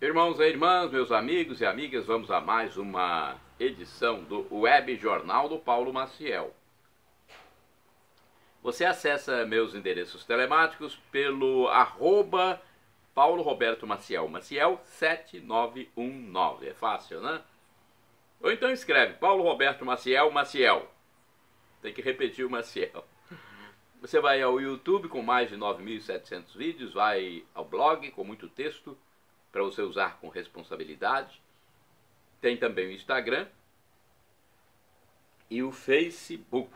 Irmãos e irmãs, meus amigos e amigas, vamos a mais uma edição do Web Jornal do Paulo Maciel. Você acessa meus endereços telemáticos pelo Paulo Roberto Maciel, Maciel 7919, é fácil, né? Ou então escreve Paulo Roberto Maciel, Maciel. Tem que repetir o Maciel. Você vai ao YouTube com mais de 9.700 vídeos, vai ao blog com muito texto, para você usar com responsabilidade. Tem também o Instagram e o Facebook.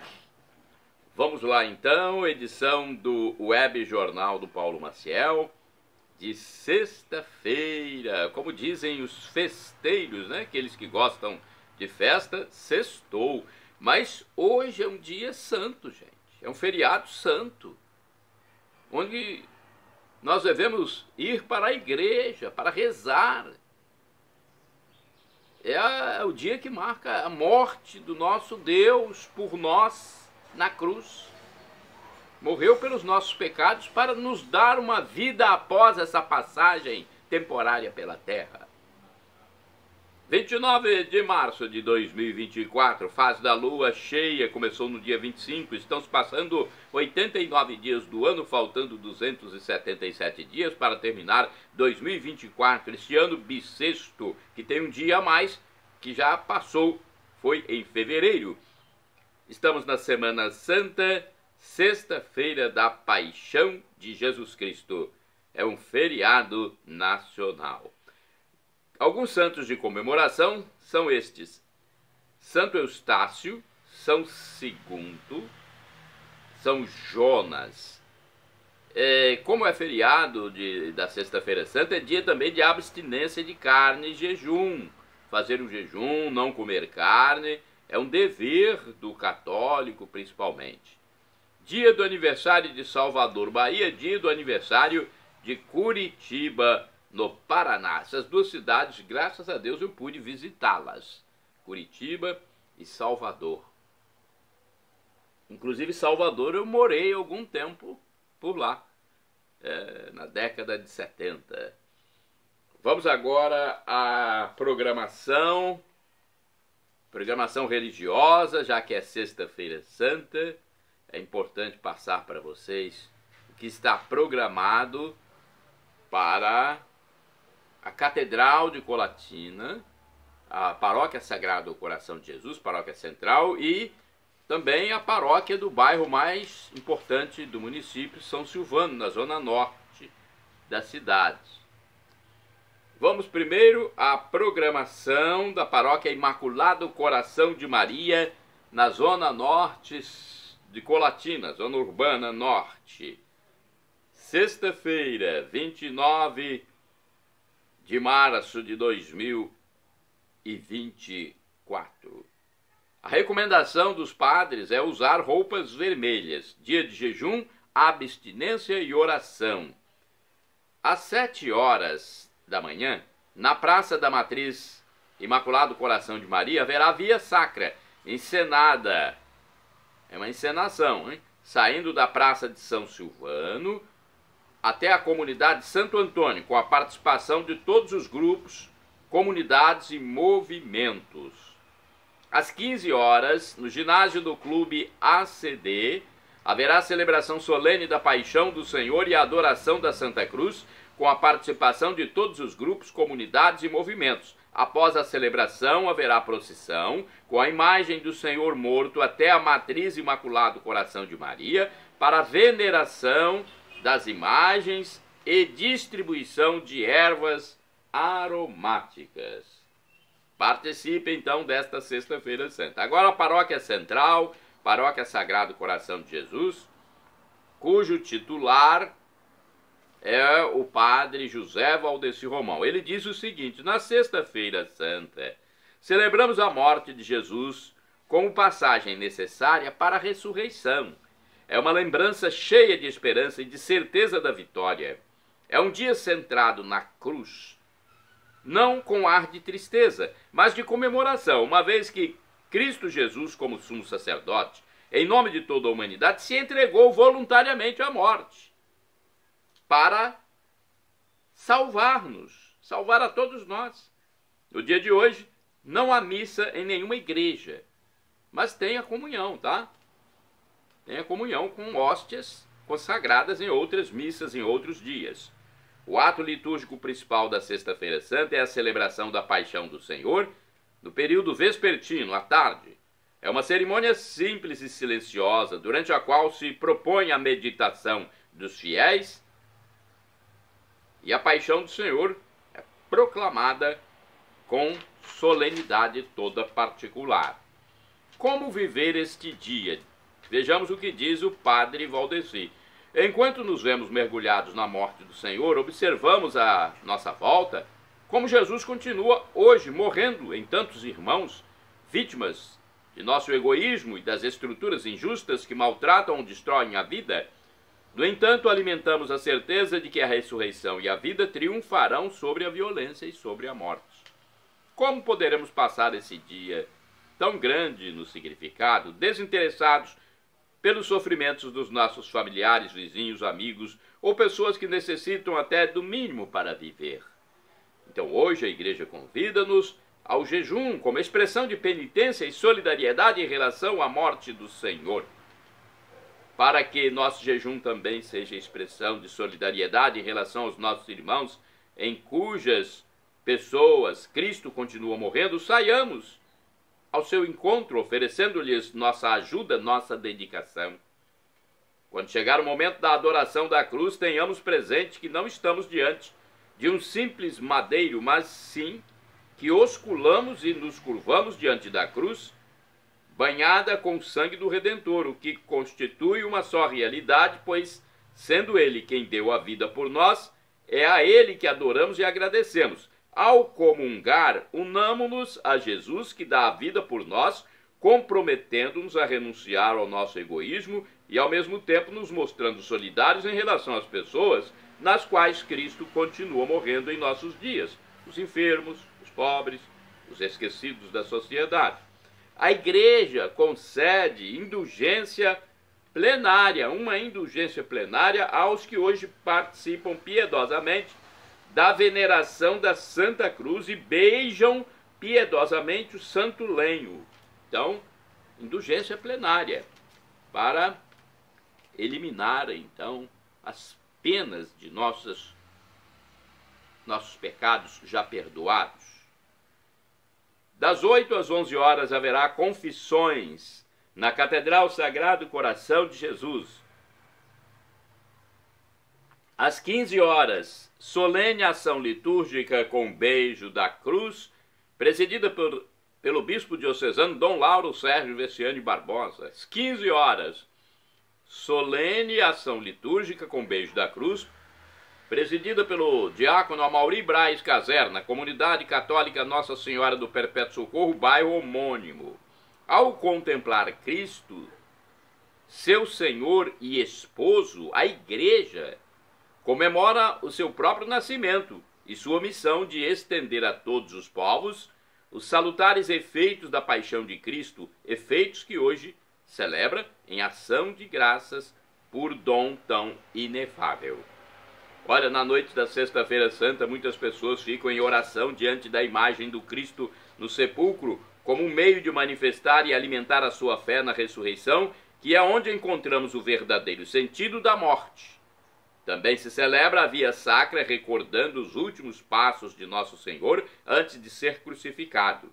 Vamos lá então, edição do Web Jornal do Paulo Maciel, de sexta-feira. Como dizem os festeiros, né? Aqueles que gostam de festa, sextou. Mas hoje é um dia santo, gente. É um feriado santo, onde nós devemos ir para a igreja, para rezar. É o dia que marca a morte do nosso Deus por nós na cruz. Morreu pelos nossos pecados para nos dar uma vida após essa passagem temporária pela terra. 29 de março de 2024, fase da lua cheia, começou no dia 25, estamos passando 89 dias do ano, faltando 277 dias para terminar 2024, este ano bissexto, que tem um dia a mais, que já passou, foi em fevereiro. Estamos na Semana Santa, sexta-feira da Paixão de Jesus Cristo, é um feriado nacional. Alguns santos de comemoração são estes: Santo Eustácio, São Segundo, São Jonas. Como é feriado da Sexta-feira Santa, é dia também de abstinência de carne e jejum. Fazer um jejum, não comer carne, é um dever do católico principalmente. Dia do aniversário de Salvador, Bahia, dia do aniversário de Curitiba, no Paraná. Essas duas cidades, graças a Deus, eu pude visitá-las. Curitiba e Salvador. Inclusive, Salvador, eu morei algum tempo por lá, na década de 70. Vamos agora à programação religiosa, já que é Sexta-feira Santa. É importante passar para vocês o que está programado para a Catedral de Colatina, a Paróquia Sagrado do Coração de Jesus, Paróquia Central, e também a paróquia do bairro mais importante do município, São Silvano, na zona norte da cidade. Vamos primeiro à programação da Paróquia Imaculado Coração de Maria, na zona norte de Colatina, zona urbana norte. Sexta-feira, 29 de março de 2024. A recomendação dos padres é usar roupas vermelhas. Dia de jejum, abstinência e oração. Às 7 horas da manhã, na Praça da Matriz Imaculado Coração de Maria, haverá via sacra, encenada. É uma encenação, hein? Saindo da Praça de São Silvano até a comunidade Santo Antônio, com a participação de todos os grupos, comunidades e movimentos. Às 15 horas, no ginásio do Clube ACD, haverá a celebração solene da Paixão do Senhor e a adoração da Santa Cruz, com a participação de todos os grupos, comunidades e movimentos. Após a celebração, haverá procissão com a imagem do Senhor morto até a Matriz Imaculado Coração de Maria, para a veneração das imagens e distribuição de ervas aromáticas. Participe então desta Sexta-feira Santa. Agora a Paróquia Central, Paróquia Sagrado Coração de Jesus, cujo titular é o padre José Valdeci Romão. Ele diz o seguinte: na Sexta-feira Santa, celebramos a morte de Jesus como passagem necessária para a ressurreição. É uma lembrança cheia de esperança e de certeza da vitória. É um dia centrado na cruz, não com ar de tristeza, mas de comemoração, uma vez que Cristo Jesus, como sumo sacerdote, em nome de toda a humanidade, se entregou voluntariamente à morte para salvar-nos, salvar a todos nós. No dia de hoje, não há missa em nenhuma igreja, mas tem a comunhão, tá? Tem a comunhão com hóstias consagradas em outras missas em outros dias. O ato litúrgico principal da Sexta-feira Santa é a celebração da Paixão do Senhor, no período vespertino, à tarde. É uma cerimônia simples e silenciosa, durante a qual se propõe a meditação dos fiéis, e a Paixão do Senhor é proclamada com solenidade toda particular. Como viver este dia? Vejamos o que diz o padre Valdeci. Enquanto nos vemos mergulhados na morte do Senhor, observamos à nossa volta como Jesus continua hoje morrendo em tantos irmãos, vítimas de nosso egoísmo e das estruturas injustas que maltratam ou destroem a vida. No entanto, alimentamos a certeza de que a ressurreição e a vida triunfarão sobre a violência e sobre a morte. Como poderemos passar esse dia tão grande no significado, desinteressados pelos sofrimentos dos nossos familiares, vizinhos, amigos ou pessoas que necessitam até do mínimo para viver? Então hoje a Igreja convida-nos ao jejum como expressão de penitência e solidariedade em relação à morte do Senhor. Para que nosso jejum também seja expressão de solidariedade em relação aos nossos irmãos em cujas pessoas Cristo continua morrendo, saiamos ao seu encontro, oferecendo-lhes nossa ajuda, nossa dedicação. Quando chegar o momento da adoração da cruz, tenhamos presente que não estamos diante de um simples madeiro, mas sim que osculamos e nos curvamos diante da cruz, banhada com o sangue do Redentor, o que constitui uma só realidade, pois, sendo Ele quem deu a vida por nós, é a Ele que adoramos e agradecemos. Ao comungar, unamo-nos a Jesus que dá a vida por nós, comprometendo-nos a renunciar ao nosso egoísmo e, ao mesmo tempo, nos mostrando solidários em relação às pessoas nas quais Cristo continua morrendo em nossos dias, os enfermos, os pobres, os esquecidos da sociedade. A Igreja concede indulgência plenária, uma indulgência plenária aos que hoje participam piedosamente da veneração da Santa Cruz e beijam piedosamente o santo lenho. Então, indulgência plenária para eliminar, então, as penas de nossos pecados já perdoados. Das 8 às 11 horas haverá confissões na Catedral Sagrado Coração de Jesus. Às 15 horas, solene ação litúrgica com beijo da cruz, presidida pelo bispo diocesano Dom Lauro Sérgio Veciani Barbosa. Às 15 horas, solene ação litúrgica com beijo da cruz, presidida pelo diácono Amaury Braz Caser, na comunidade católica Nossa Senhora do Perpétuo Socorro, bairro homônimo. Ao contemplar Cristo, seu Senhor e esposo, a Igreja comemora o seu próprio nascimento e sua missão de estender a todos os povos os salutares efeitos da paixão de Cristo, efeitos que hoje celebra em ação de graças por dom tão inefável. Olha, na noite da Sexta-feira Santa, muitas pessoas ficam em oração diante da imagem do Cristo no sepulcro, como um meio de manifestar e alimentar a sua fé na ressurreição, que é onde encontramos o verdadeiro sentido da morte. Também se celebra a Via Sacra, recordando os últimos passos de Nosso Senhor antes de ser crucificado.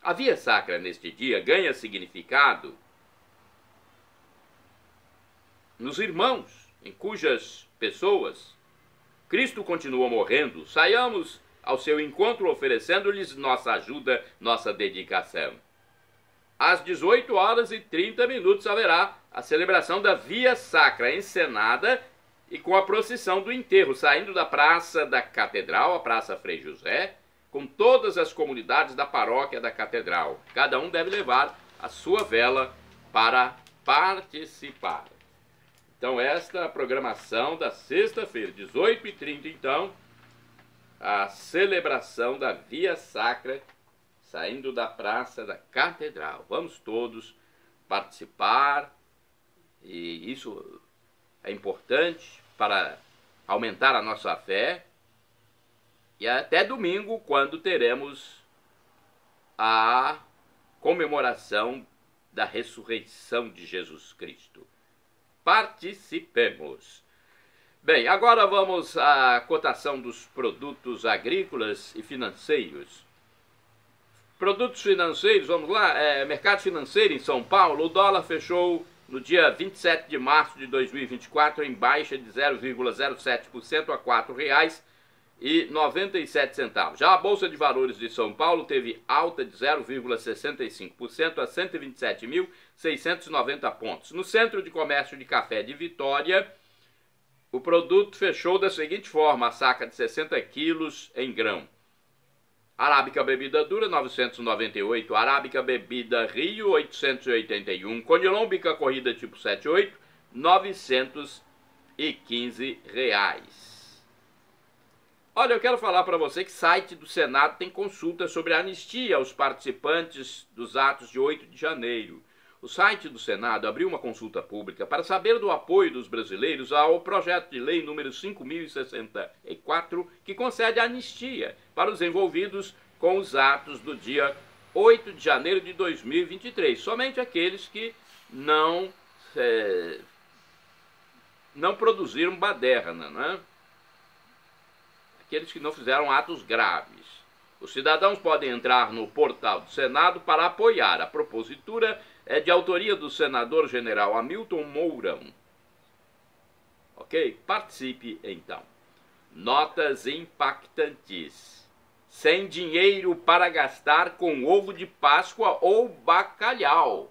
A Via Sacra, neste dia, ganha significado nos irmãos, em cujas pessoas Cristo continua morrendo. Saiamos ao seu encontro oferecendo-lhes nossa ajuda, nossa dedicação. Às 18 horas e 30 minutos haverá a celebração da Via Sacra encenada e com a procissão do enterro, saindo da Praça da Catedral, a Praça Frei José, com todas as comunidades da paróquia da Catedral. Cada um deve levar a sua vela para participar. Então, esta é a programação da sexta-feira, 18h30, então, a celebração da Via Sacra, saindo da Praça da Catedral. Vamos todos participar, e isso é importante para aumentar a nossa fé e até domingo, quando teremos a comemoração da ressurreição de Jesus Cristo. Participemos! Bem, agora vamos à cotação dos produtos agrícolas e financeiros. Produtos financeiros, vamos lá, mercado financeiro em São Paulo, o dólar fechou no dia 27 de março de 2024 em baixa de 0,07% a R$ 4,97. Já a Bolsa de Valores de São Paulo teve alta de 0,65% a 127.690 pontos. No Centro de Comércio de Café de Vitória, o produto fechou da seguinte forma: a saca de 60 quilos em grão. Arábica bebida dura, 998. Arábica bebida Rio, 881. Conilon bica corrida tipo 78, R$915. Olha, eu quero falar para você que o site do Senado tem consulta sobre a anistia aos participantes dos atos de 8 de janeiro. O site do Senado abriu uma consulta pública para saber do apoio dos brasileiros ao projeto de lei número 5.064, que concede anistia para os envolvidos com os atos do dia 8 de janeiro de 2023. Somente aqueles que não produziram baderna, né? Aqueles que não fizeram atos graves. Os cidadãos podem entrar no portal do Senado para apoiar. A propositura é de autoria do senador general Hamilton Mourão. Ok? Participe então. Notas impactantes. Sem dinheiro para gastar com ovo de Páscoa ou bacalhau.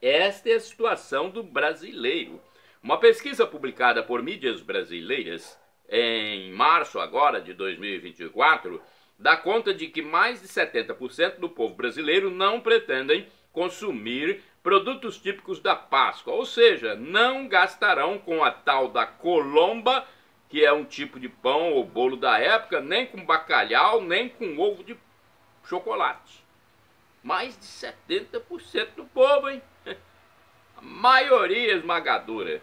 Esta é a situação do brasileiro. Uma pesquisa publicada por mídias brasileiras em março agora de 2024 dá conta de que mais de 70% do povo brasileiro não pretendem consumir produtos típicos da Páscoa, ou seja, não gastarão com a tal da colomba, que é um tipo de pão ou bolo da época, nem com bacalhau, nem com ovo de chocolate. Mais de 70% do povo, hein? A maioria esmagadora.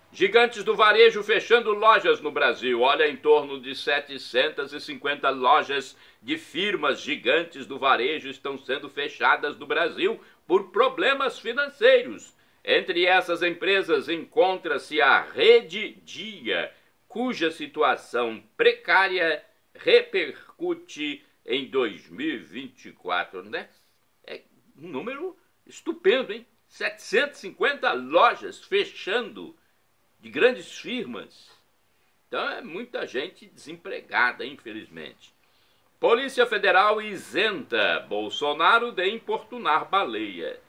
Gigantes do varejo fechando lojas no Brasil. Olha, em torno de 750 lojas de firmas gigantes do varejo estão sendo fechadas no Brasil por problemas financeiros. Entre essas empresas encontra-se a Rede Dia, cuja situação precária repercute em 2024, né? É um número estupendo, hein? 750 lojas fechando de grandes firmas. Então é muita gente desempregada, infelizmente. Polícia Federal isenta Bolsonaro de importunar baleia.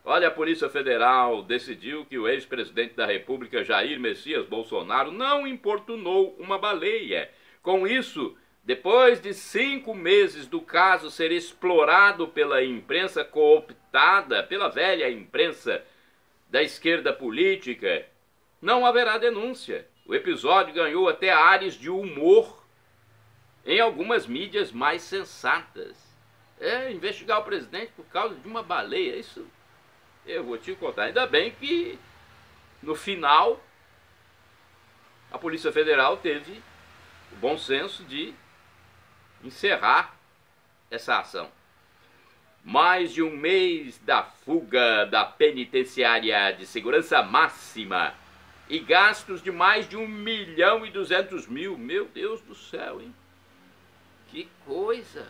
Olha, a Polícia Federal decidiu que o ex-presidente da República, Jair Messias Bolsonaro, não importunou uma baleia. Com isso, depois de 5 meses do caso ser explorado pela imprensa cooptada, pela velha imprensa da esquerda política, não haverá denúncia. O episódio ganhou até ares de humor em algumas mídias mais sensatas. Investigar o presidente por causa de uma baleia, isso eu vou te contar. Ainda bem que no final a Polícia Federal teve o bom senso de encerrar essa ação. Mais de um mês da fuga da penitenciária de segurança máxima e gastos de mais de 1.200.000. Meu Deus do céu, hein? Que coisa!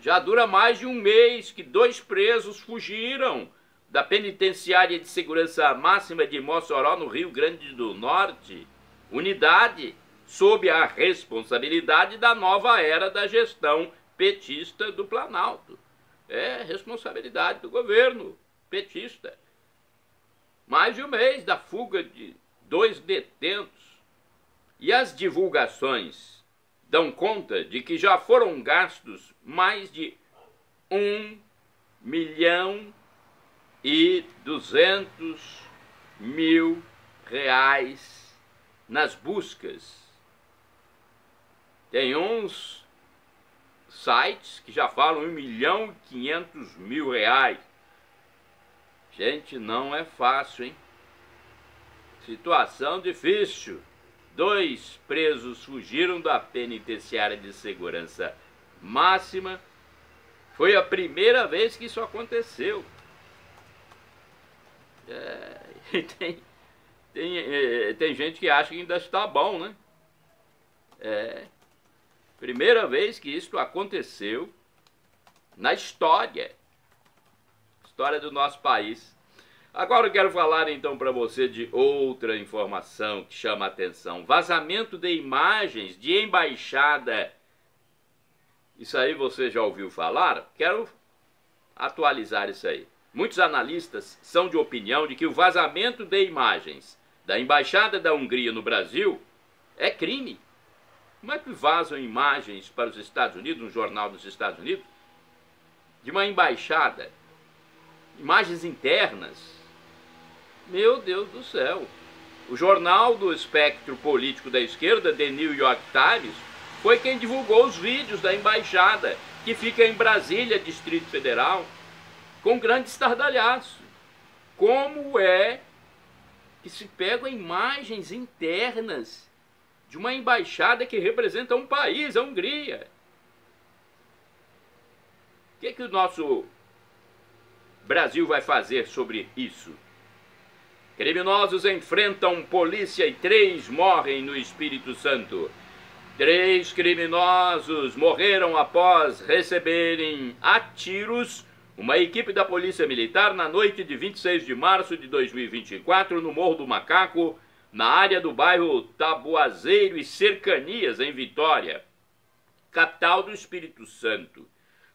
Já dura mais de um mês que 2 presos fugiram da penitenciária de segurança máxima de Mossoró, no Rio Grande do Norte. Unidade sob a responsabilidade da nova era da gestão petista do Planalto. É responsabilidade do governo petista. Mais de um mês da fuga de 2 detentos. E as divulgações dão conta de que já foram gastos mais de R$1.200.000 nas buscas. Tem uns sites que já falam R$1.500.000. Gente, não é fácil, hein? Situação difícil. 2 presos fugiram da penitenciária de segurança máxima. Foi a primeira vez que isso aconteceu. Tem gente que acha que ainda está bom, né? Primeira vez que isso aconteceu na história do nosso país. Agora eu quero falar então para você de outra informação que chama a atenção. Vazamento de imagens de embaixada. Isso aí você já ouviu falar? Quero atualizar isso aí. Muitos analistas são de opinião de que o vazamento de imagens da embaixada da Hungria no Brasil é crime. Como é que vazam imagens para os Estados Unidos, um jornal dos Estados Unidos, de uma embaixada? Imagens internas? Meu Deus do céu! O jornal do espectro político da esquerda, The New York Times, foi quem divulgou os vídeos da embaixada, que fica em Brasília, Distrito Federal, com grande estardalhaço. Como é que se pegam imagens internas de uma embaixada que representa um país, a Hungria? O que o nosso Brasil vai fazer sobre isso? Criminosos enfrentam polícia e 3 morrem no Espírito Santo. 3 criminosos morreram após receberem a tiros uma equipe da Polícia Militar na noite de 26 de março de 2024 no Morro do Macaco, na área do bairro Taboazeiro e Cercanias, em Vitória, capital do Espírito Santo.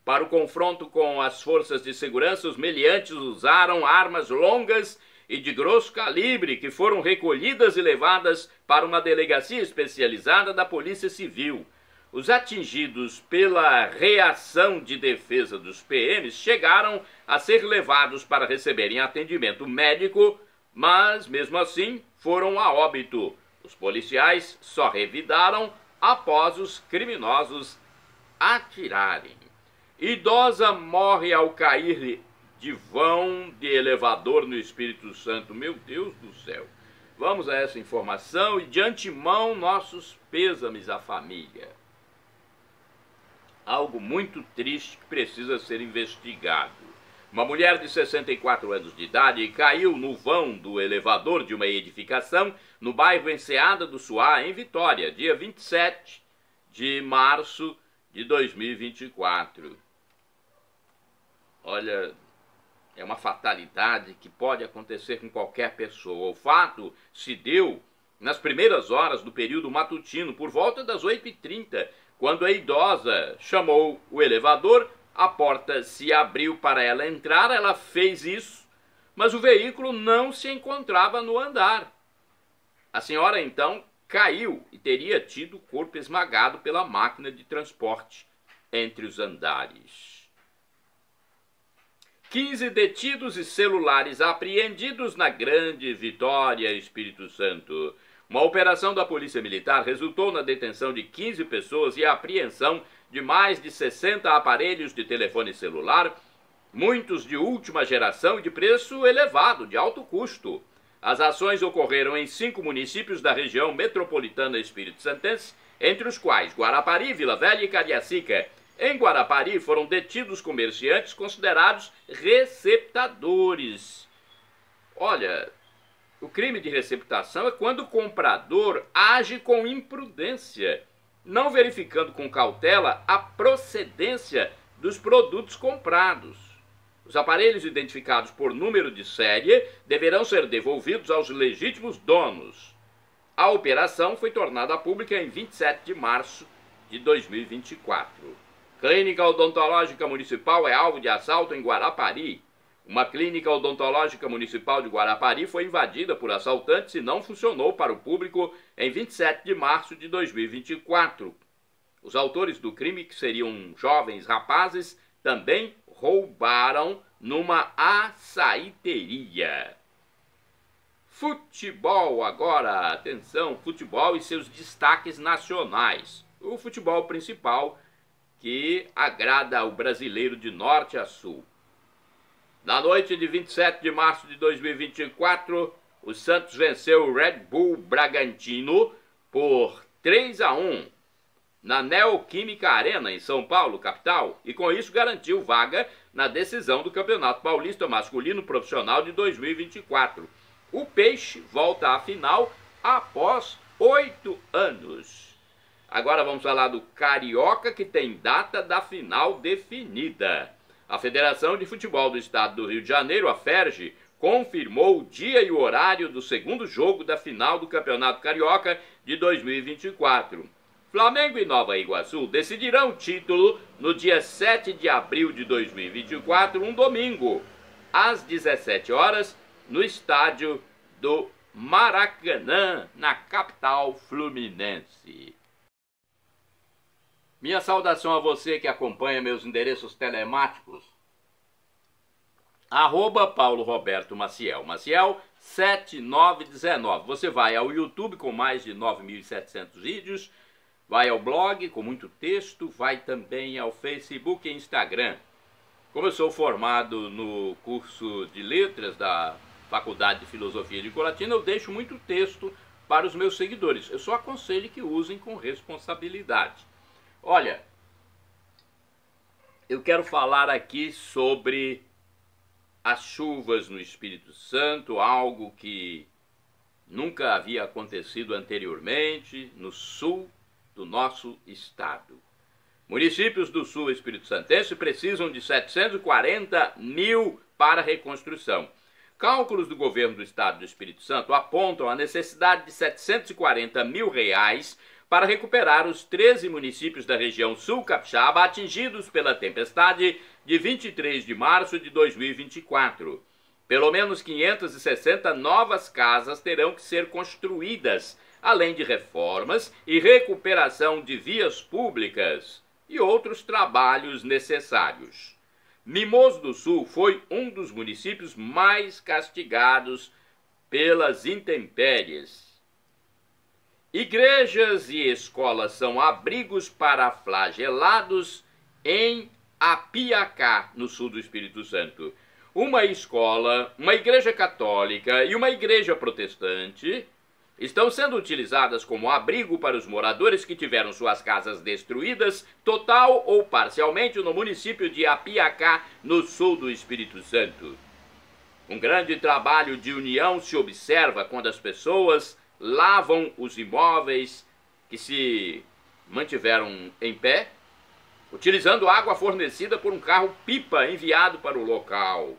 Para o confronto com as forças de segurança, os meliantes usaram armas longas e de grosso calibre que foram recolhidas e levadas para uma delegacia especializada da Polícia Civil. Os atingidos pela reação de defesa dos PMs chegaram a ser levados para receberem atendimento médico, mas mesmo assim foram a óbito. Os policiais só revidaram após os criminosos atirarem. Idosa morre ao cair de vão de elevador no Espírito Santo. Meu Deus do céu. Vamos a essa informação e de antemão nossos pêsames à família. Algo muito triste que precisa ser investigado. Uma mulher de 64 anos de idade caiu no vão do elevador de uma edificação no bairro Enseada do Suá, em Vitória, dia 27 de março de 2024. Olha, é uma fatalidade que pode acontecer com qualquer pessoa. O fato se deu nas primeiras horas do período matutino, por volta das 8h30, quando a idosa chamou o elevador, a porta se abriu para ela entrar, ela fez isso, mas o veículo não se encontrava no andar. A senhora então caiu e teria tido o corpo esmagado pela máquina de transporte entre os andares. 15 detidos e celulares apreendidos na Grande Vitória, Espírito Santo. Uma operação da Polícia Militar resultou na detenção de 15 pessoas e a apreensão de mais de 60 aparelhos de telefone celular, muitos de última geração e de preço elevado, de alto custo. As ações ocorreram em 5 municípios da região metropolitana espírito-santense, entre os quais Guarapari, Vila Velha e Cariacica. Em Guarapari foram detidos comerciantes considerados receptadores. Olha, o crime de receptação é quando o comprador age com imprudência, não verificando com cautela a procedência dos produtos comprados. Os aparelhos identificados por número de série deverão ser devolvidos aos legítimos donos. A operação foi tornada pública em 27 de março de 2024. Clínica Odontológica Municipal é alvo de assalto em Guarapari. Uma clínica odontológica municipal de Guarapari foi invadida por assaltantes e não funcionou para o público em 27 de março de 2024. Os autores do crime, que seriam jovens rapazes, também roubaram numa açaiteria. Futebol agora, atenção, futebol e seus destaques nacionais. O futebol principal que agrada ao brasileiro de norte a sul. Na noite de 27 de março de 2024, o Santos venceu o Red Bull Bragantino por 3-1 na Neoquímica Arena, em São Paulo, capital, e com isso garantiu vaga na decisão do Campeonato Paulista Masculino Profissional de 2024. O Peixe volta à final após 8 anos. Agora vamos falar do Carioca, que tem data da final definida. A Federação de Futebol do Estado do Rio de Janeiro, a FERJ, confirmou o dia e o horário do segundo jogo da final do Campeonato Carioca de 2024. Flamengo e Nova Iguaçu decidirão o título no dia 7 de abril de 2024, um domingo, às 17 horas, no estádio do Maracanã, na capital fluminense. Minha saudação a você que acompanha meus endereços telemáticos. @Paulo Roberto Maciel, Maciel 7919. Você vai ao YouTube com mais de 9.700 vídeos, vai ao blog com muito texto, vai também ao Facebook e Instagram. Como eu sou formado no curso de letras da Faculdade de Filosofia de Colatina, eu deixo muito texto para os meus seguidores. Eu só aconselho que usem com responsabilidade. Olha, eu quero falar aqui sobre as chuvas no Espírito Santo, algo que nunca havia acontecido anteriormente no sul do nosso estado. Municípios do sul espírito-santense precisam de 740 mil para reconstrução. Cálculos do governo do estado do Espírito Santo apontam a necessidade de 740 mil reais para recuperar os 13 municípios da região sul capixaba atingidos pela tempestade de 23 de março de 2024. Pelo menos 560 novas casas terão que ser construídas, além de reformas e recuperação de vias públicas e outros trabalhos necessários. Mimoso do Sul foi um dos municípios mais castigados pelas intempéries. Igrejas e escolas são abrigos para flagelados em Apiacá, no sul do Espírito Santo. Uma escola, uma igreja católica e uma igreja protestante estão sendo utilizadas como abrigo para os moradores que tiveram suas casas destruídas, total ou parcialmente, no município de Apiacá, no sul do Espírito Santo. Um grande trabalho de união se observa quando as pessoas lavam os imóveis que se mantiveram em pé, utilizando água fornecida por um carro-pipa enviado para o local.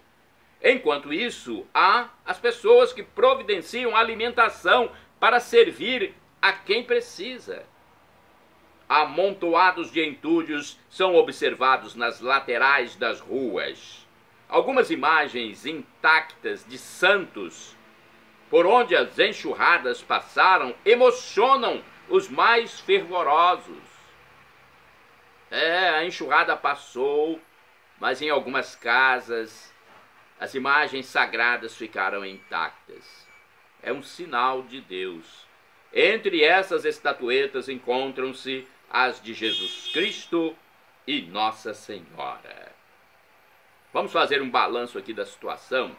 Enquanto isso, há as pessoas que providenciam alimentação para servir a quem precisa. Amontoados de entulhos são observados nas laterais das ruas. Algumas imagens intactas de santos por onde as enxurradas passaram emocionam os mais fervorosos. A enxurrada passou, mas em algumas casas as imagens sagradas ficaram intactas. É um sinal de Deus. Entre essas estatuetas encontram-se as de Jesus Cristo e Nossa Senhora. Vamos fazer um balanço aqui da situação.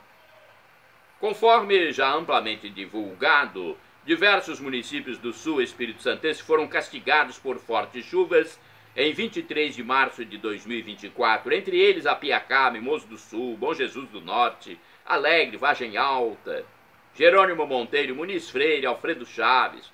Conforme já amplamente divulgado, diversos municípios do sul espírito-santense foram castigados por fortes chuvas em 23 de março de 2024, entre eles Apiacá, Mimoso do Sul, Bom Jesus do Norte, Alegre, Vargem Alta, Jerônimo Monteiro, Muniz Freire, Alfredo Chaves.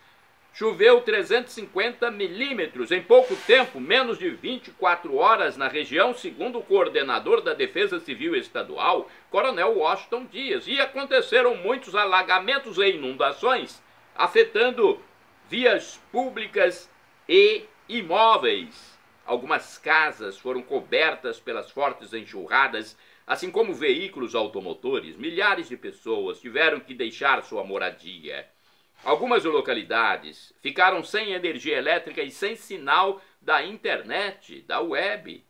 Choveu 350 milímetros em pouco tempo, menos de 24 horas na região, segundo o coordenador da Defesa Civil Estadual, Coronel Washington Dias. E aconteceram muitos alagamentos e inundações, afetando vias públicas e imóveis. Algumas casas foram cobertas pelas fortes enxurradas, assim como veículos automotores. Milhares de pessoas tiveram que deixar sua moradia. Algumas localidades ficaram sem energia elétrica e sem sinal da internet, da web.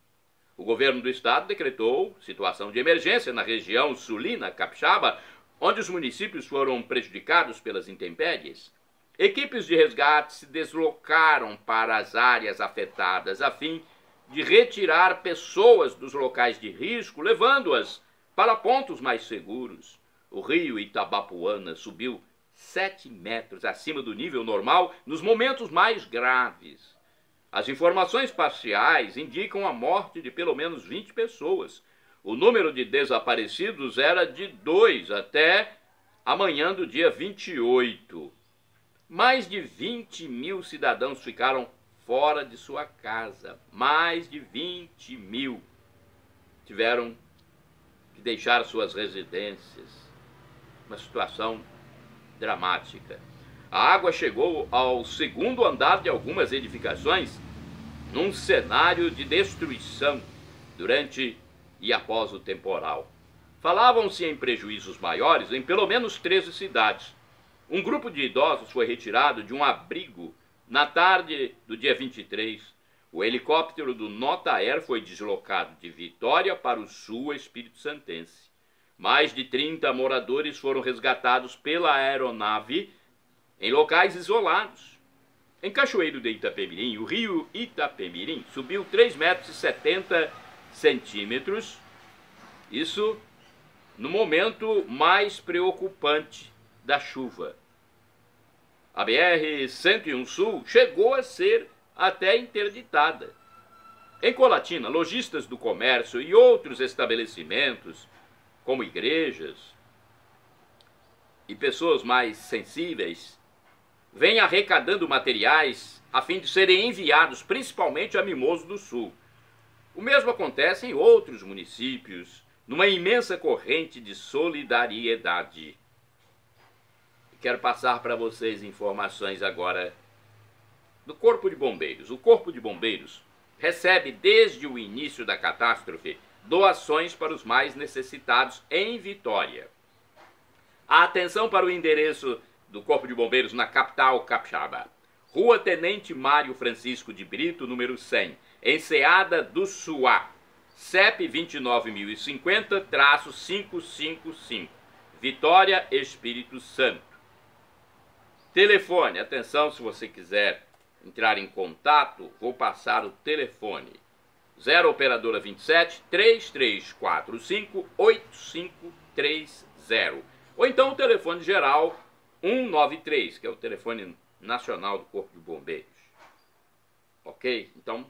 O governo do estado decretou situação de emergência na região sulina capixaba, onde os municípios foram prejudicados pelas intempéries. Equipes de resgate se deslocaram para as áreas afetadas a fim de retirar pessoas dos locais de risco, levando-as para pontos mais seguros. O rio Itabapuana subiu 7 metros acima do nível normal nos momentos mais graves. As informações parciais indicam a morte de pelo menos 20 pessoas. O número de desaparecidos era de 2 até amanhã do dia 28. Mais de 20 mil cidadãos ficaram fora de sua casa. Mais de 20 mil tiveram que deixar suas residências. Uma situação dramática. A água chegou ao segundo andar de algumas edificações num cenário de destruição durante e após o temporal. Falavam-se em prejuízos maiores em pelo menos 13 cidades. Um grupo de idosos foi retirado de um abrigo na tarde do dia 23. O helicóptero do Nota Air foi deslocado de Vitória para o sul Espírito Santense. Mais de 30 moradores foram resgatados pela aeronave em locais isolados. Em Cachoeiro de Itapemirim, o rio Itapemirim subiu 3,70 metros. Isso no momento mais preocupante da chuva. A BR-101 Sul chegou a ser até interditada. Em Colatina, lojistas do comércio e outros estabelecimentos, como igrejas e pessoas mais sensíveis, vêm arrecadando materiais a fim de serem enviados principalmente a Mimoso do Sul. O mesmo acontece em outros municípios, numa imensa corrente de solidariedade. Quero passar para vocês informações agora do Corpo de Bombeiros. O Corpo de Bombeiros recebe desde o início da catástrofe doações para os mais necessitados em Vitória. A atenção para o endereço do Corpo de Bombeiros na capital capixaba. Rua Tenente Mário Francisco de Brito, número 100, Enseada do Suá, CEP 29050-555, Vitória, Espírito Santo. Telefone, atenção, se você quiser entrar em contato, vou passar o telefone. 0 operadora 27 3345 8530. Ou então o telefone geral 193, que é o telefone nacional do Corpo de Bombeiros. Ok? Então,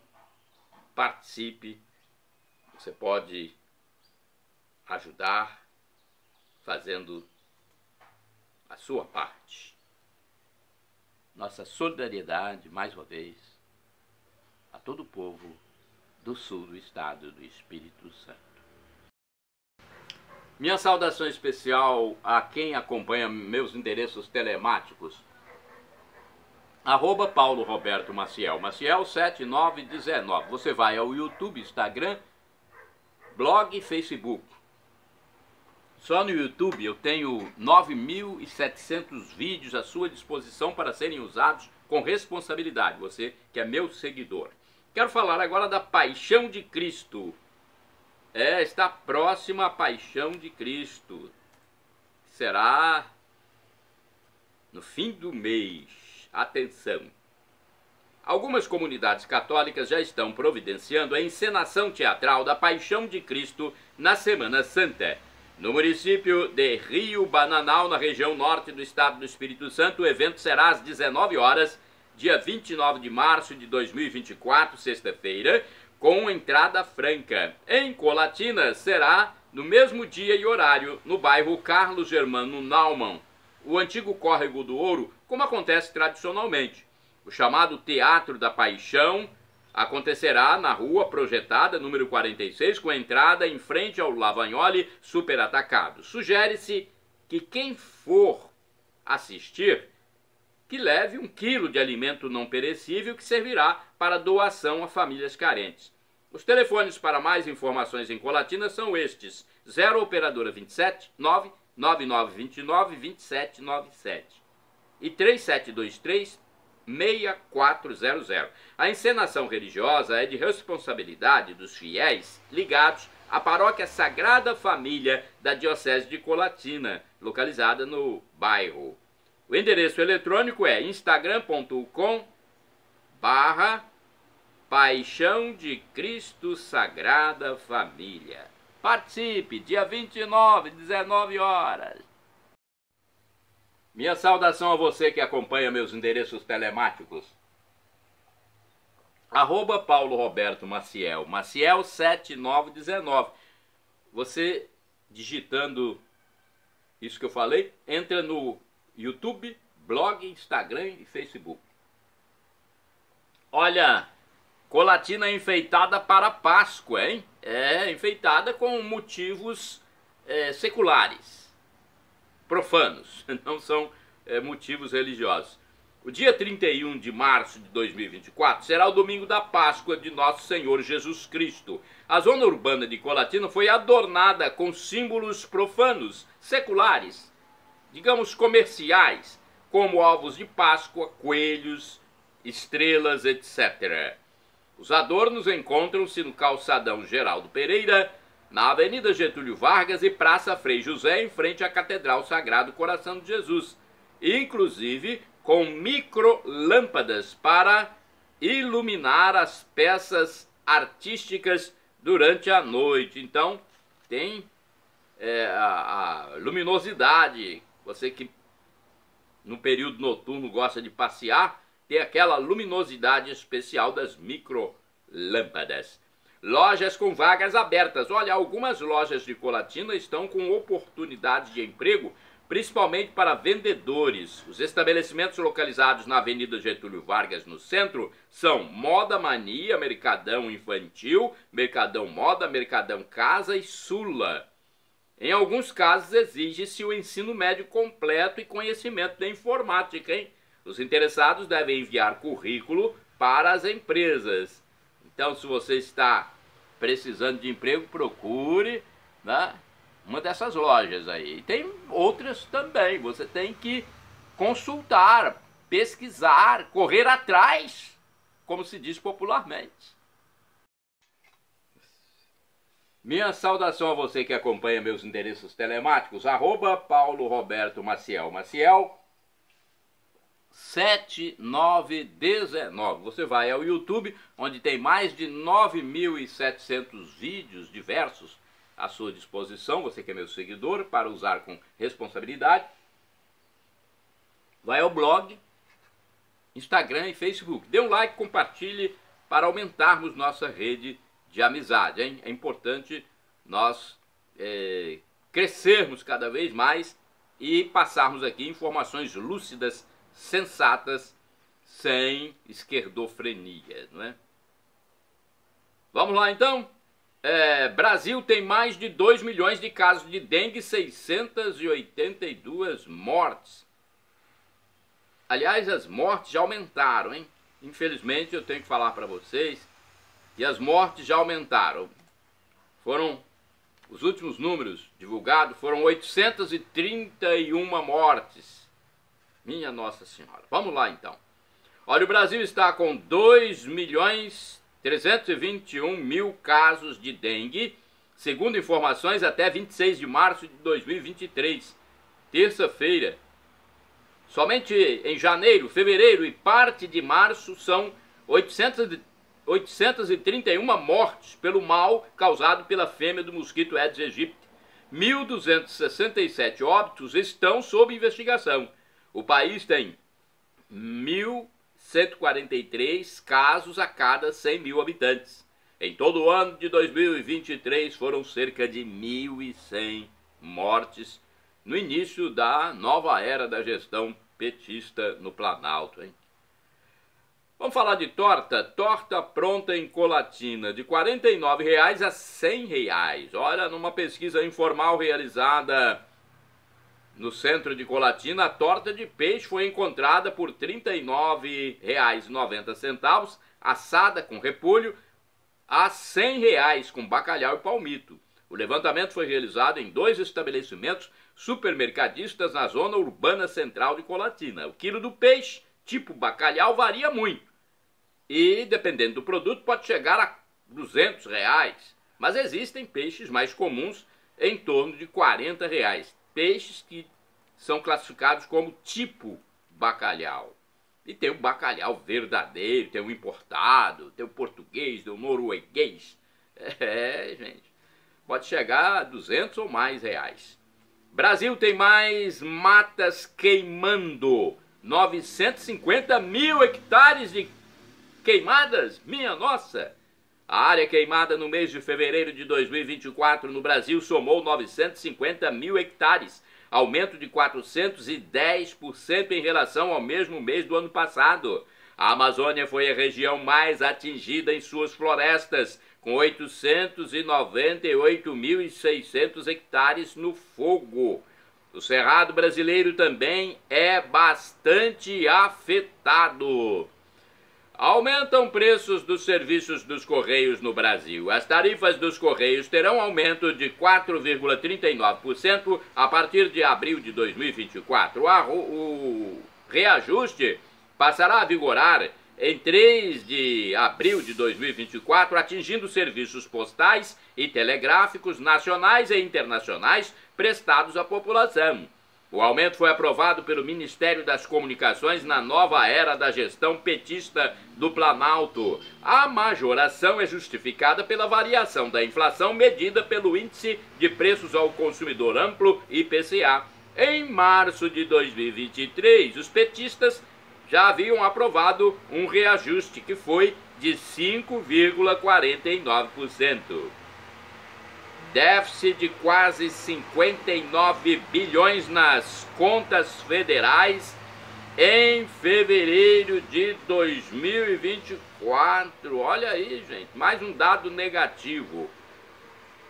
participe. Você pode ajudar fazendo a sua parte. Nossa solidariedade, mais uma vez, a todo o povo do sul do estado do Espírito Santo. Minha saudação especial a quem acompanha meus endereços telemáticos. @Paulo Roberto Maciel, Maciel 7919. Você vai ao YouTube, Instagram, blog e Facebook. Só no YouTube eu tenho 9.700 vídeos à sua disposição para serem usados com responsabilidade. Você que é meu seguidor. Quero falar agora da Paixão de Cristo. Está próxima a Paixão de Cristo. Será no fim do mês. Atenção! Algumas comunidades católicas já estão providenciando a encenação teatral da Paixão de Cristo na Semana Santa. No município de Rio Bananal, na região norte do estado do Espírito Santo, o evento será às 19 horas, dia 29 de março de 2024, sexta-feira, com entrada franca. Em Colatina, será no mesmo dia e horário, no bairro Carlos Germano Naumann, o antigo Córrego do Ouro, como acontece tradicionalmente. O chamado Teatro da Paixão acontecerá na rua projetada, número 46, com entrada em frente ao Lavagnoli Superatacado. Sugere-se que quem for assistir, que leve 1 quilo de alimento não perecível que servirá para doação a famílias carentes. Os telefones para mais informações em Colatina são estes: 0 operadora 27 99929 2797 e 3723 6400. A encenação religiosa é de responsabilidade dos fiéis ligados à Paróquia Sagrada Família da Diocese de Colatina, localizada no bairro. O endereço eletrônico é instagram.com/Paixão de Cristo Sagrada Família. Participe, dia 29, 19 horas. Minha saudação a você que acompanha meus endereços telemáticos. @ Paulo Roberto Maciel, Maciel 7919. Você digitando isso que eu falei, entra no YouTube, blog, Instagram e Facebook. Olha, Colatina enfeitada para Páscoa, hein? É, enfeitada com motivos seculares, profanos, não são motivos religiosos. O dia 31 de março de 2024 será o domingo da Páscoa de Nosso Senhor Jesus Cristo. A zona urbana de Colatina foi adornada com símbolos profanos, seculares, digamos comerciais, como ovos de Páscoa, coelhos, estrelas, etc. Os adornos encontram-se no calçadão Geraldo Pereira, na Avenida Getúlio Vargas e Praça Frei José, em frente à Catedral Sagrado Coração de Jesus, inclusive com microlâmpadas para iluminar as peças artísticas durante a noite. Então tem a luminosidade. Você que no período noturno gosta de passear, tem aquela luminosidade especial das microlâmpadas. Lojas com vagas abertas. Olha, algumas lojas de Colatina estão com oportunidades de emprego, principalmente para vendedores. Os estabelecimentos localizados na Avenida Getúlio Vargas, no centro, são Moda Mania, Mercadão Infantil, Mercadão Moda, Mercadão Casa e Sula. Em alguns casos exige-se o ensino médio completo e conhecimento da informática, hein? Os interessados devem enviar currículo para as empresas. Então, se você está precisando de emprego, procure, né, uma dessas lojas aí. Tem outras também. Você tem que consultar, pesquisar, correr atrás, como se diz popularmente. Minha saudação a você que acompanha meus endereços telemáticos. @ Paulo Roberto Maciel, Maciel 7919. Você vai ao YouTube, onde tem mais de 9.700 vídeos diversos à sua disposição. Você que é meu seguidor, para usar com responsabilidade. Vai ao blog, Instagram e Facebook. Dê um like, compartilhe para aumentarmos nossa rede de amizade, hein? É importante nós crescermos cada vez mais e passarmos aqui informações lúcidas, sensatas, sem esquerdofrenia, não é? Vamos lá então? Brasil tem mais de 2 milhões de casos de dengue, 682 mortes. Aliás, as mortes já aumentaram, hein? Infelizmente eu tenho que falar para vocês que as mortes já aumentaram. Os últimos números divulgados foram 831 mortes. Minha Nossa Senhora. Vamos lá então. Olha, o Brasil está com 2.321.000 casos de dengue, segundo informações até 26 de março de 2023, terça-feira. Somente em janeiro, fevereiro e parte de março são 831 mortes pelo mal causado pela fêmea do mosquito Aedes aegypti. 1.267 óbitos estão sob investigação. O país tem 1.143 casos a cada 100 mil habitantes. Em todo o ano de 2023 foram cerca de 1.100 mortes no início da nova era da gestão petista no Planalto, hein? Vamos falar de torta? Torta pronta em Colatina, de R$ 49,00 a R$ 100,00. Olha, numa pesquisa informal realizada no centro de Colatina, a torta de peixe foi encontrada por R$ 39,90, assada com repolho, a R$ 100,00 com bacalhau e palmito. O levantamento foi realizado em 2 estabelecimentos supermercadistas na zona urbana central de Colatina. O quilo do peixe, tipo bacalhau, varia muito. E, dependendo do produto, pode chegar a R$ 200,00. Mas existem peixes mais comuns em torno de R$ 40,00. Peixes que são classificados como tipo bacalhau. E tem o bacalhau verdadeiro, tem o importado, tem o português, tem o norueguês. Gente, pode chegar a R$ 200 ou mais reais. Brasil tem mais matas queimando. 950 mil hectares de queimadas, minha nossa! A área queimada no mês de fevereiro de 2024 no Brasil somou 950 mil hectares, aumento de 410% em relação ao mesmo mês do ano passado. A Amazônia foi a região mais atingida em suas florestas, com 898.600 hectares no fogo. O Cerrado brasileiro também é bastante afetado. Aumentam preços dos serviços dos Correios no Brasil. As tarifas dos Correios terão aumento de 4,39% a partir de abril de 2024. O reajuste passará a vigorar em 3 de abril de 2024, atingindo serviços postais e telegráficos nacionais e internacionais prestados à população. O aumento foi aprovado pelo Ministério das Comunicações na nova era da gestão petista do Planalto. A majoração é justificada pela variação da inflação medida pelo Índice de Preços ao Consumidor Amplo, IPCA. Em março de 2023, os petistas já haviam aprovado um reajuste que foi de 5,49%. Déficit de quase 59 bilhões nas contas federais em fevereiro de 2024. Olha aí, gente, mais um dado negativo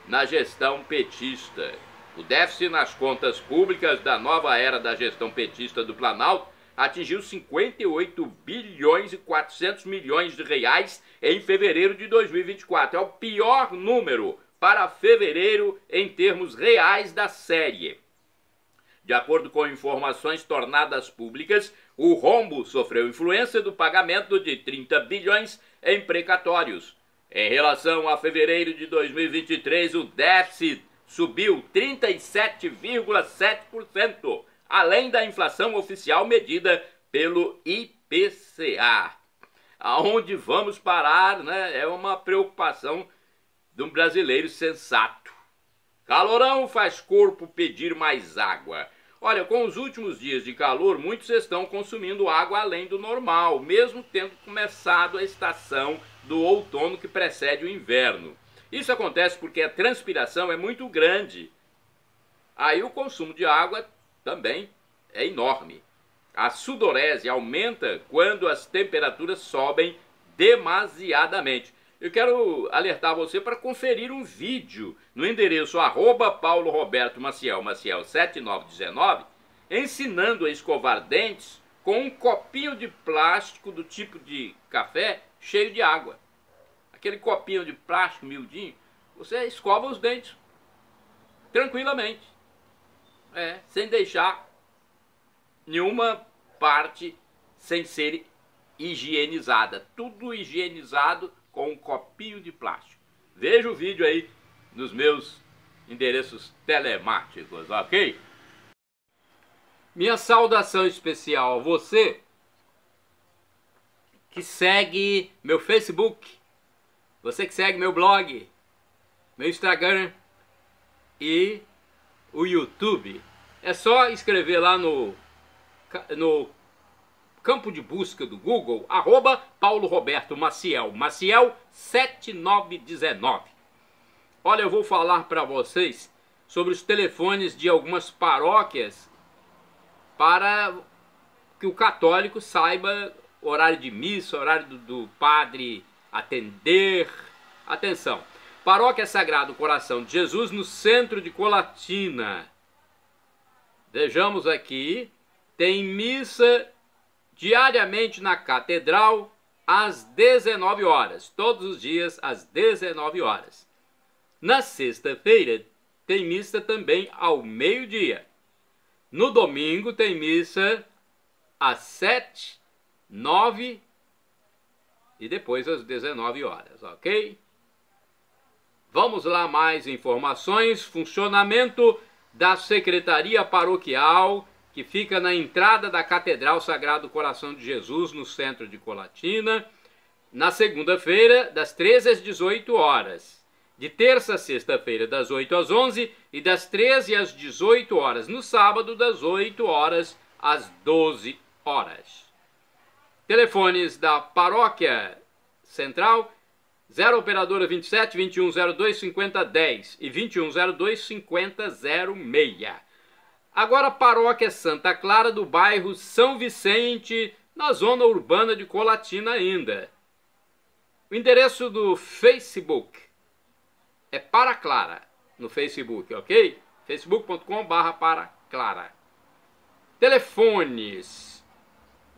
na gestão petista. O déficit nas contas públicas da nova era da gestão petista do Planalto atingiu 58 bilhões e 400 milhões de reais em fevereiro de 2024. É o pior número para fevereiro em termos reais da série. De acordo com informações tornadas públicas, o rombo sofreu influência do pagamento de 30 bilhões em precatórios. Em relação a fevereiro de 2023, o déficit subiu 37,7%, além da inflação oficial medida pelo IPCA. Aonde vamos parar, né? É uma preocupação de um brasileiro sensato. Calorão faz corpo pedir mais água. Olha, com os últimos dias de calor, muitos estão consumindo água além do normal, mesmo tendo começado a estação do outono que precede o inverno. Isso acontece porque a transpiração é muito grande. Aí o consumo de água também é enorme. A sudorese aumenta quando as temperaturas sobem demasiadamente. Eu quero alertar você para conferir um vídeo no endereço @PauloRobertoMaciel7919, ensinando a escovar dentes com um copinho de plástico do tipo de café cheio de água. Aquele copinho de plástico miudinho, você escova os dentes tranquilamente, sem deixar nenhuma parte sem ser higienizada. Tudo higienizado com um copinho de plástico. Veja o vídeo aí nos meus endereços telemáticos, ok? Minha saudação especial a você que segue meu Facebook, você que segue meu blog, meu Instagram e o YouTube. É só escrever lá no campo de busca do Google, @PauloRobertoMaciel, Maciel 7919. Olha, eu vou falar para vocês sobre os telefones de algumas paróquias para que o católico saiba o horário de missa, o horário do padre atender. Atenção, Paróquia Sagrado Coração de Jesus no centro de Colatina. Vejamos aqui, tem missa diariamente na catedral às 19 horas, todos os dias às 19 horas. Na sexta-feira tem missa também ao meio-dia. No domingo tem missa às 7, 9 e depois às 19 horas, ok? Vamos lá, mais informações. Funcionamento da Secretaria Paroquial, que fica na entrada da Catedral Sagrado Coração de Jesus, no centro de Colatina, na segunda-feira, das 13 às 18 horas. De terça a sexta-feira, das 8 às 11 e das 13 às 18 horas. No sábado, das 8 horas às 12 horas. Telefones da Paróquia Central: 0 operadora 27 2102 5010 e 2102 5006. Agora, Paróquia Santa Clara, do bairro São Vicente, na zona urbana de Colatina ainda. O endereço do Facebook é Para Clara, no Facebook, ok? facebook.com/Paraclara. Telefones: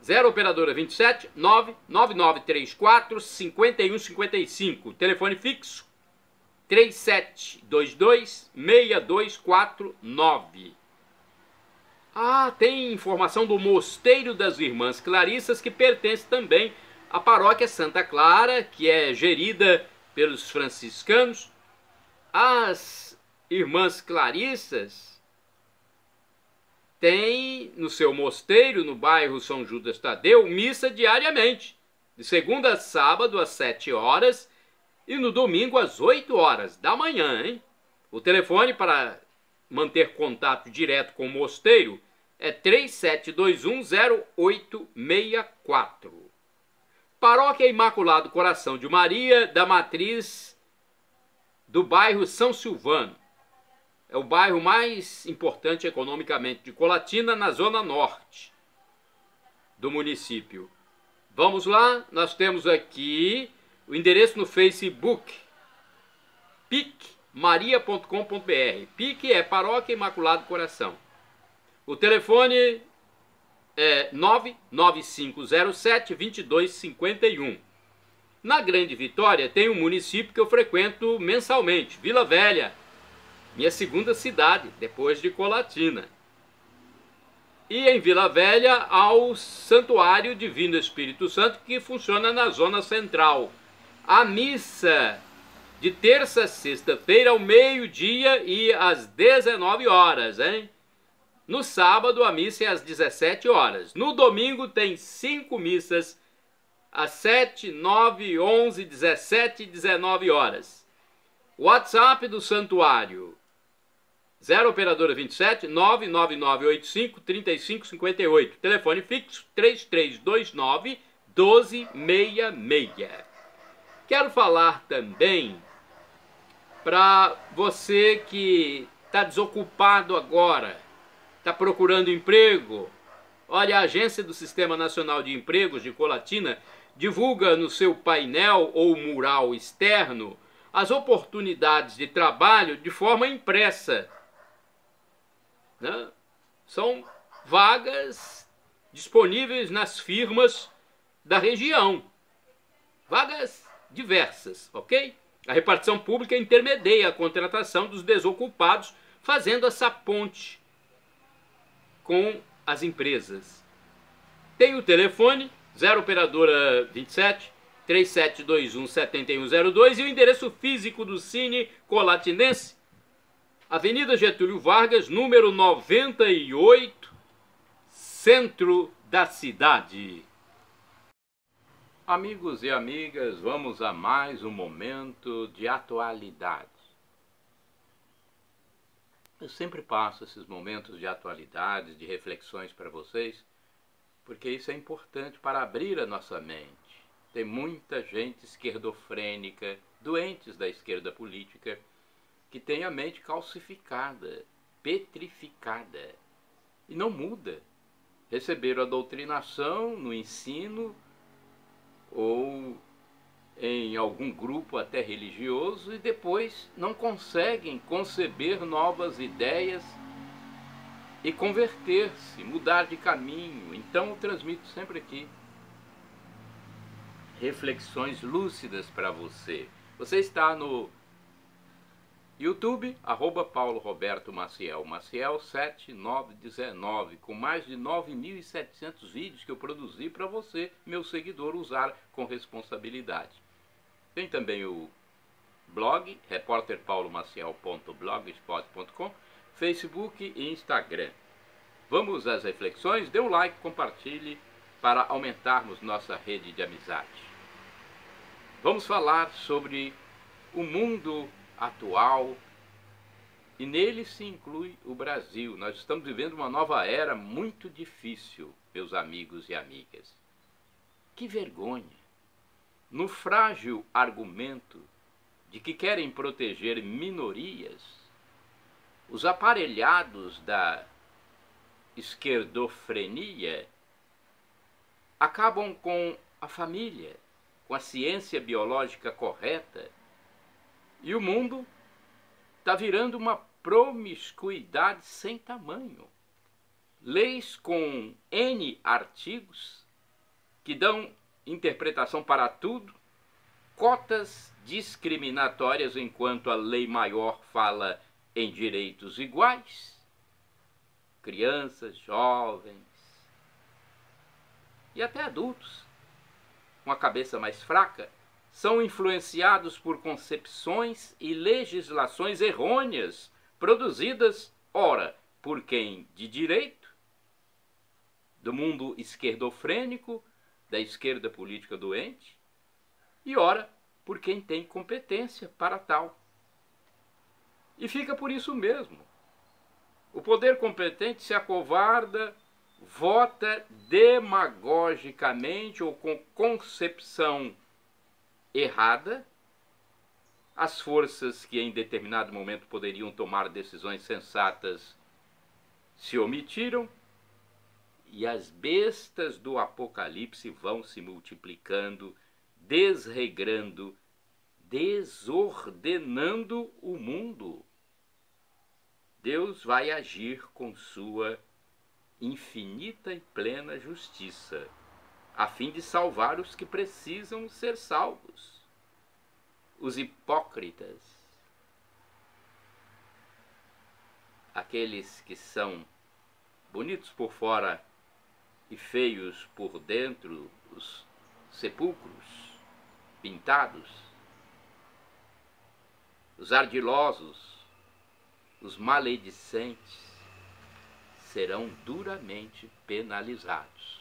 0 operadora 27 99934 5155. Telefone fixo 3722 6249. Tem informação do Mosteiro das Irmãs Clarissas, que pertence também à Paróquia Santa Clara, que é gerida pelos franciscanos. As Irmãs Clarissas têm no seu mosteiro, no bairro São Judas Tadeu, missa diariamente, de segunda a sábado às 7 horas e no domingo às 8 horas da manhã, hein? O telefone para manter contato direto com o mosteiro é 37210864. Paróquia Imaculado Coração de Maria da Matriz, do bairro São Silvano. É o bairro mais importante economicamente de Colatina, na zona norte do município. Vamos lá, nós temos aqui o endereço no Facebook, picmaria.com.br. PIC é Paróquia Imaculado Coração. O telefone é 99507 2251. Na Grande Vitória tem um município que eu frequento mensalmente, Vila Velha, minha segunda cidade, depois de Colatina. E em Vila Velha há o Santuário Divino Espírito Santo, que funciona na zona central. A missa de terça a sexta-feira ao meio-dia e às 19 horas, hein? No sábado a missa é às 17 horas. No domingo tem 5 missas às 7, 9, 11, 17 e 19 horas. WhatsApp do santuário: 0 operadora 27 99985 3558. Telefone fixo 3329 1266. Quero falar também para você que está desocupado agora, está procurando emprego. Olha, a Agência do Sistema Nacional de Empregos de Colatina divulga no seu painel ou mural externo as oportunidades de trabalho de forma impressa, né? São vagas disponíveis nas firmas da região, vagas diversas, ok? A repartição pública intermedia a contratação dos desocupados, fazendo essa ponte com as empresas. Tem o telefone 0 operadora 27 3721 7102 e o endereço físico do Cine Colatinense, Avenida Getúlio Vargas, número 98, centro da cidade. Amigos e amigas, vamos a mais um momento de atualidade. Eu sempre passo esses momentos de atualidade, de reflexões para vocês, porque isso é importante para abrir a nossa mente. Tem muita gente esquerdofrênica, doentes da esquerda política, que tem a mente calcificada, petrificada, e não muda. Receberam a doutrinação no ensino ou em algum grupo até religioso e depois não conseguem conceber novas ideias e converter-se, mudar de caminho. Então eu transmito sempre aqui reflexões lúcidas para você. Você está no YouTube, @Paulo Roberto Maciel, Maciel 7919, com mais de 9.700 vídeos que eu produzi para você, meu seguidor, usar com responsabilidade. Tem também o blog, repórterpaulomaciel.blogspot.com, Facebook e Instagram. Vamos às reflexões? Dê um like, compartilhe para aumentarmos nossa rede de amizade. Vamos falar sobre o mundo atual, e nele se inclui o Brasil. Nós estamos vivendo uma nova era muito difícil, meus amigos e amigas. Que vergonha! No frágil argumento de que querem proteger minorias, os aparelhados da esquerdofrenia acabam com a família, com a ciência biológica correta, e o mundo está virando uma promiscuidade sem tamanho. Leis com N artigos que dão interpretação para tudo, cotas discriminatórias enquanto a lei maior fala em direitos iguais. Crianças, jovens e até adultos com a cabeça mais fraca são influenciados por concepções e legislações errôneas produzidas, ora, por quem de direito, do mundo esquerdofrênico, da esquerda política doente, e ora, por quem tem competência para tal. E fica por isso mesmo. O poder competente se acovarda, vota demagogicamente ou com concepção errada. As forças que em determinado momento poderiam tomar decisões sensatas se omitiram, e as bestas do Apocalipse vão se multiplicando, desregrando, desordenando o mundo. Deus vai agir com sua infinita e plena justiça, a fim de salvar os que precisam ser salvos. Os hipócritas, aqueles que são bonitos por fora e feios por dentro, os sepulcros pintados, os ardilosos, os maledicentes, serão duramente penalizados.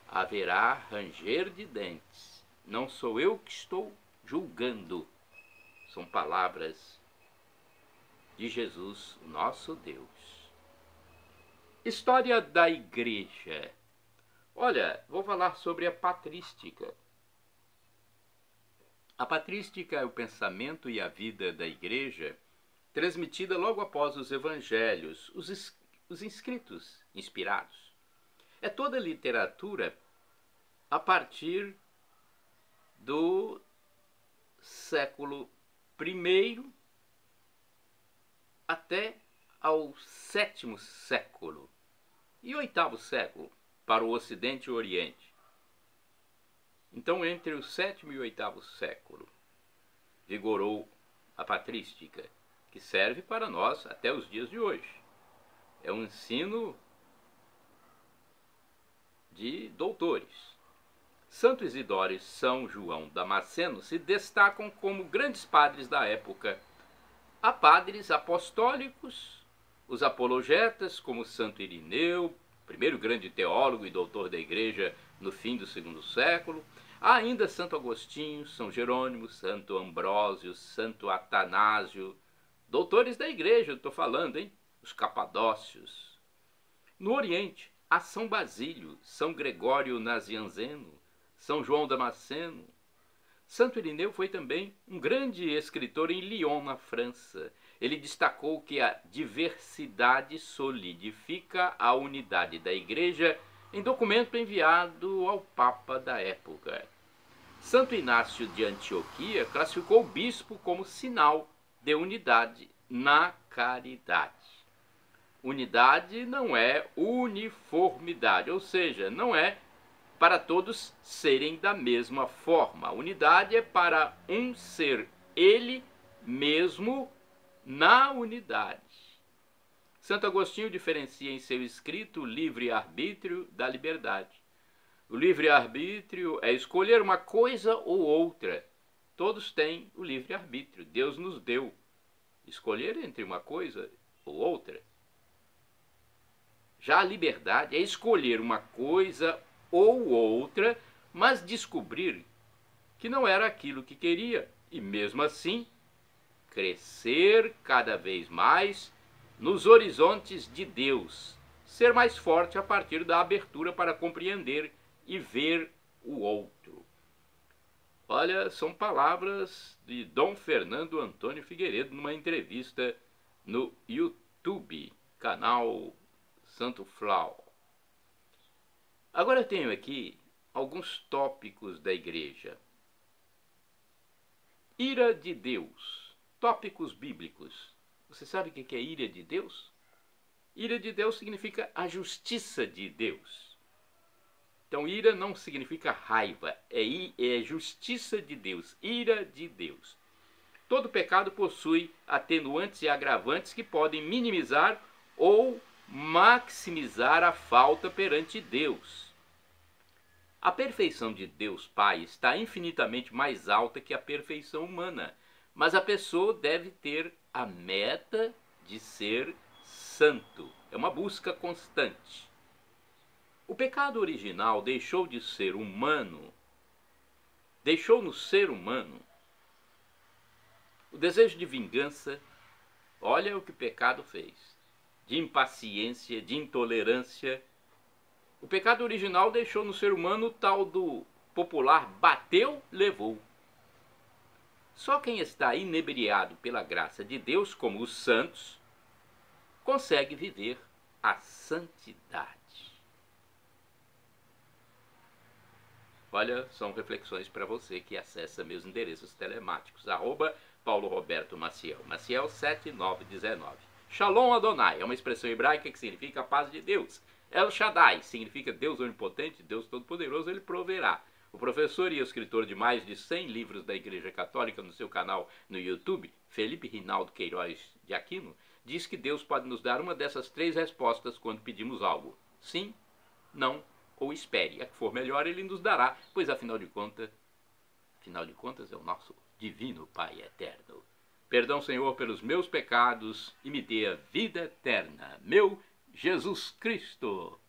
Haverá ranger de dentes. Não sou eu que estou julgando. São palavras de Jesus, nosso Deus. História da igreja. Olha, vou falar sobre a patrística. A patrística é o pensamento e a vida da igreja transmitida logo após os evangelhos, os escritos inspirados. É toda literatura a partir do século I até ao sétimo século e oitavo século para o Ocidente e o Oriente. Então, entre o sétimo e o oitavo século, vigorou a patrística, que serve para nós até os dias de hoje. É um ensino de doutores. Santo Isidoro e São João Damasceno se destacam como grandes padres da época. Há padres apostólicos, os apologetas, como Santo Irineu, primeiro grande teólogo e doutor da igreja no fim do segundo século. Há ainda Santo Agostinho, São Jerônimo, Santo Ambrósio, Santo Atanásio, doutores da igreja, eu estou falando, hein? Os capadócios. No Oriente, há São Basílio, São Gregório Nazianzeno, São João Damasceno. Santo Irineu foi também um grande escritor em Lyon, na França. Ele destacou que a diversidade solidifica a unidade da igreja em documento enviado ao Papa da época. Santo Inácio de Antioquia classificou o bispo como sinal de unidade na caridade. Unidade não é uniformidade, ou seja, não é para todos serem da mesma forma. A unidade é para um ser ele mesmo na unidade. Santo Agostinho diferencia em seu escrito o livre-arbítrio da liberdade. O livre-arbítrio é escolher uma coisa ou outra. Todos têm o livre-arbítrio. Deus nos deu escolher entre uma coisa ou outra. Já a liberdade é escolher uma coisa ou outra, mas descobrir que não era aquilo que queria e, mesmo assim, crescer cada vez mais nos horizontes de Deus, ser mais forte a partir da abertura para compreender e ver o outro. Olha, são palavras de Dom Fernando Antônio Figueiredo numa entrevista no YouTube, canal Santo Flau. Agora eu tenho aqui alguns tópicos da igreja. Ira de Deus, tópicos bíblicos. Você sabe o que é ira de Deus? Ira de Deus significa a justiça de Deus. Então, ira não significa raiva, é justiça de Deus, ira de Deus. Todo pecado possui atenuantes e agravantes que podem minimizar ou maximizar a falta perante Deus. A perfeição de Deus Pai está infinitamente mais alta que a perfeição humana, mas a pessoa deve ter a meta de ser santo. É uma busca constante. O pecado original deixou de ser humano, deixou no ser humano o desejo de vingança. Olha o que o pecado fez, de impaciência, de intolerância. O pecado original deixou no ser humano o tal do popular bateu, levou. Só quem está inebriado pela graça de Deus, como os santos, consegue viver a santidade. Olha, são reflexões para você que acessa meus endereços telemáticos, @PauloRobertoMaciel, Maciel 7919. Shalom Adonai é uma expressão hebraica que significa a paz de Deus. El Shaddai significa Deus onipotente, Deus todo-poderoso, ele proverá. O professor e escritor de mais de 100 livros da Igreja Católica no seu canal no YouTube, Felipe Rinaldo Queiroz de Aquino, diz que Deus pode nos dar uma dessas 3 respostas quando pedimos algo: sim, não ou espere. A que for melhor ele nos dará, pois afinal de contas é o nosso divino Pai eterno. Perdão, Senhor, pelos meus pecados e me dê a vida eterna. Meu Jesus Cristo.